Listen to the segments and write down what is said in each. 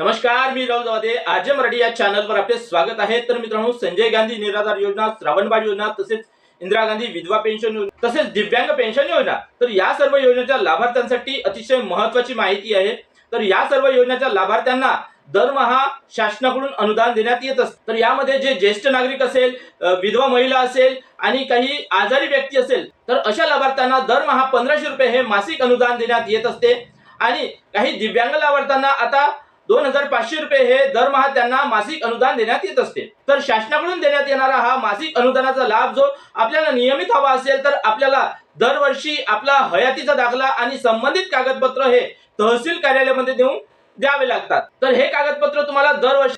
नमस्कार, मी राहुल जावदे. आजच्या मराठी या चॅनलवर आपले स्वागत आहे. तर मित्रांनो, संजय गांधी निराधार योजना, श्रावणबाळ योजना, तसेच इंदिरा गांधी विधवा पेन्शन योजना, तसेच दिव्यांग पेन्शन योजना, तर या सर्व योजनेच्या लाभार्थ्यांसाठी अतिशय महत्त्वाची माहिती आहे. तर या सर्व योजनेच्या लाभार्थ्यांना दरमहा शासनाकडून अनुदान देण्यात येत असते. तर यामध्ये जे ज्येष्ठ नागरिक असेल, विधवा महिला असेल आणि काही आजारी व्यक्ती असेल, तर अशा लाभार्थ्यांना दरमहा 1500 रुपये हे मासिक अनुदान देण्यात येत असते. आणि काही दिव्यांग लाभार्थ्यांना आता 2500 रुपये हे दरमहा त्यांना मासिक अनुदान देण्यात येत असते. तर शासनाकडून देण्यात येणारा हा मासिक अनुदानाचा लाभ जो आपल्याला नियमित हवा असेल, तर आपल्याला दरवर्षी आपला हयातीचा दाखला आणि संबंधित कागदपत्र हे तहसील कार्यालयामध्ये देऊन द्यावे लागतात. तर हे कागदपत्र तुम्हाला दरवर्षी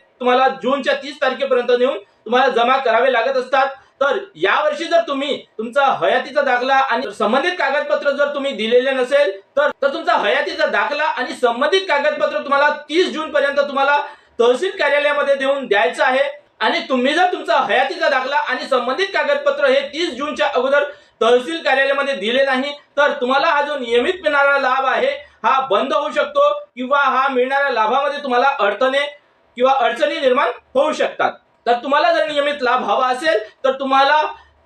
जूनच्या 30 तारखेपर्यंत नेऊन तुम्हाला जमा करावे लागत असतात. तर यावर्षी जर तुम्ही तुमचा हयातीचा दाखला आणि संबंधित कागदपत्र जर तुम्ही दिलेले नसेल, तर तुमचा हयातीचा दाखला आणि संबंधित कागदपत्र तुम्हाला 30 जून पर्यंत तुम्हाला तहसील कार्यालयामध्ये देऊन द्यायचं आहे. आणि तुम्ही जर तुमचा हयातीचा दाखला आणि संबंधित कागदपत्र हे 30 जूनच्या अगोदर तहसील कार्यालयामध्ये दिले नाही, तर तुम्हाला हा जो नियमित मिळणारा लाभ आहे हा बंद होऊ शकतो किंवा हा मिळणाऱ्या लाभामध्ये तुम्हाला अडचणी निर्माण होऊ शकतात. तर तुम्हाला जर नियमित लाभ हवा असेल, तर तुम्हाला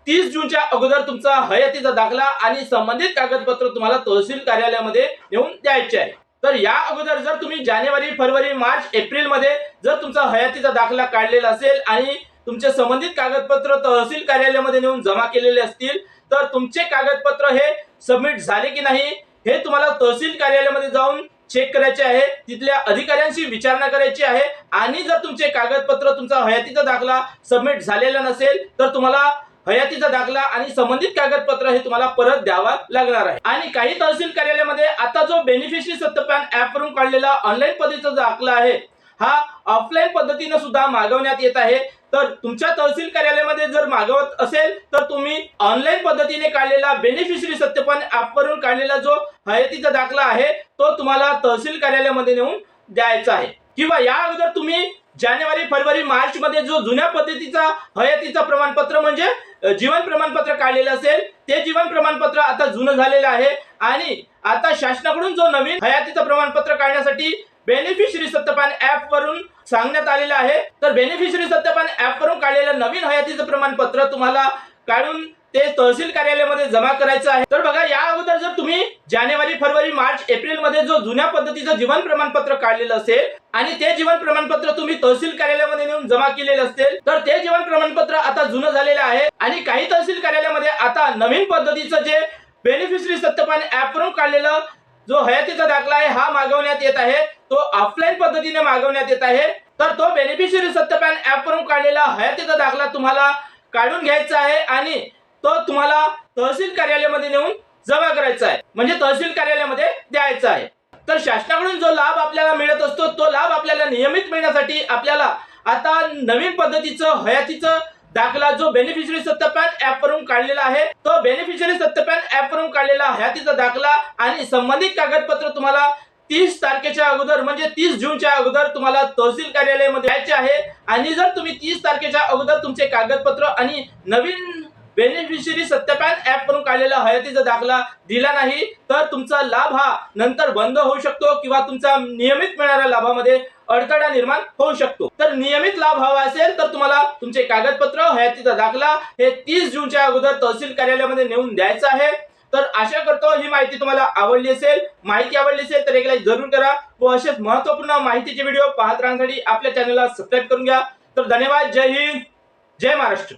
30 जूनच्या अगोदर तुमचा हयातीचा दाखला आणि संबंधित कागदपत्र तुम्हाला तहसील कार्यालयामध्ये नेऊन द्यायचे आहे. तर या अगोदर जर तुम्ही जानेवारी, फरवरी, मार्च, एप्रिल मध्ये जर तुमचा हयातीचा दाखला काढलेला असेल आणि तुमचे संबंधित कागदपत्र तहसील कार्यालयामध्ये नेऊन जमा केलेले असतील, तर तुमचे कागदपत्र हे सबमिट झाले की नाही हे तुम्हाला तहसील कार्यालयामध्ये जाऊन चेक करायचे आहे. तिथल्या अधिकाऱ्यांशी विचारणा करायची आहे. आणि जर तुमचे कागदपत्र, तुमचा हयातीचा दाखला सबमिट झालेला नसेल, तर तुम्हाला हयातीचा दाखला आणि संबंधित कागदपत्र हे तुम्हाला परत द्यावा लागणार आहे. आणि काही तहसील कार्यालयामध्ये आता जो बेनिफिशरी सत्यापन ऍप वरून काढलेला ऑनलाईन पद्धतीचा दाखला आहे हा ऑफलाईन पद्धतीने सुद्धा मागवण्यात येत आहे. तर तुमच्या तहसील कार्यालयामध्ये जर मागवत असेल, तर तुम्ही ऑनलाईन पद्धतीने काढलेला बेनिफिशरी सत्यापन ऍप वरून काढलेला जो हयातीचा दाखला आहे तो तुम्हाला तहसील कार्यालयामध्ये नेऊन द्यायचा आहे. किंवा या अगोदर तुम्ही जानेवारी, फरवरी, मार्च मध्ये जो जुन्या पद्धतीचा हयातीचा प्रमाणपत्र म्हणजे जीवन प्रमाणपत्र काढलेलं असेल, ते जीवन प्रमाणपत्र आता जुनं झालेलं आहे. आणि आता शासनाकडून जो नवीन हयातीचं प्रमाणपत्र काढण्यासाठी बेनिफिशरी सत्यापन ऍप वरून सांगण्यात आलेलं आहे. तर बेनिफिशरी सत्यापन ऍप वरून काढलेलं नवीन हयातीचं प्रमाणपत्र तुम्हाला काढून ते तहसील कार्यालयामध्ये जमा करायचं आहे. तर बघा, या अगोदर जर तुम्ही जानेवारी, फरवरी, मार्च, एप्रिल मध्ये जो जुन्या पद्धतीचं जीवन प्रमाणपत्र काढलेलं असेल आणि ते जीवन प्रमाणपत्र तुम्ही तहसील कार्यालयामध्ये नेऊन जमा केलेले असेल, तर ते जीवन प्रमाणपत्र आता जुनं झालेलं आहे. आणि काही तहसील कार्यालयामध्ये आता नवीन पद्धतीचं जे बेनिफिशरी सत्यापन ऍप वरून काढलेलं जो हयातीचा दाखला आहे हा मागवण्यात येत आहे, तो ऑफलाईन पद्धतीने मागवण्यात येत आहे. तर तो बेनिफिशरी सत्यापन ऍप वरून काढलेला हयातीचा दाखला तुम्हाला काढून घ्यायचा आहे आणि तो तुम्हाला तहसील कार्यालयामध्ये नेऊन जमा करायचा आहे, म्हणजे तहसील कार्यालयामध्ये द्यायचा आहे. तर शासनाकडून जो लाभ आपल्याला मिळत असतो, तो लाभ आपल्याला नियमित मिळण्यासाठी आपल्याला आता नवीन पद्धतीचं हयातीचं दाखला जो बेनिफिशरी सत्यापन ऍप वरून काढलेला आहे, तो बेनिफिशरी सत्यापन ऍप वरून काढलेला हयातीचा दाखला आणि संबंधित कागदपत्र तुम्हाला 30 तारखेच्या अगोदर म्हणजे 30 जूनच्या अगोदर तुम्हाला तहसील कार्यालयामध्ये द्यायचे आहे. आणि जर तुम्ही 30 तारखेच्या अगोदर तुमचे कागदपत्र आणि नवीन बेनिफिशरी सत्यापन ऍप वरून काढलेला हयातीचा दाखला दिला नाही, तर तुमचा लाभ हा नंतर बंद होऊ शकतो किंवा तुमचा नियमित मिळणाऱ्या लाभामध्ये अडथळा निर्माण होऊ शकतो. तर नियमित लाभ हवा असेल, तर तुम्हाला तुमचे कागदपत्र, हयातीचा दाखला हे 30 जूनच्या अगोदर तहसील कार्यालयामध्ये नेऊन द्यायचं आहे. तर आशा करतो ही माहिती तुम्हाला आवडली असेल. माहिती आवडली असेल तर एक लाईक जरूर करा व असेच महत्त्वपूर्ण माहितीचे व्हिडिओ पाहत राहण्यासाठी आपल्या चॅनलला सबस्क्राईब करून घ्या. तर धन्यवाद. जय हिंद, जय महाराष्ट्र.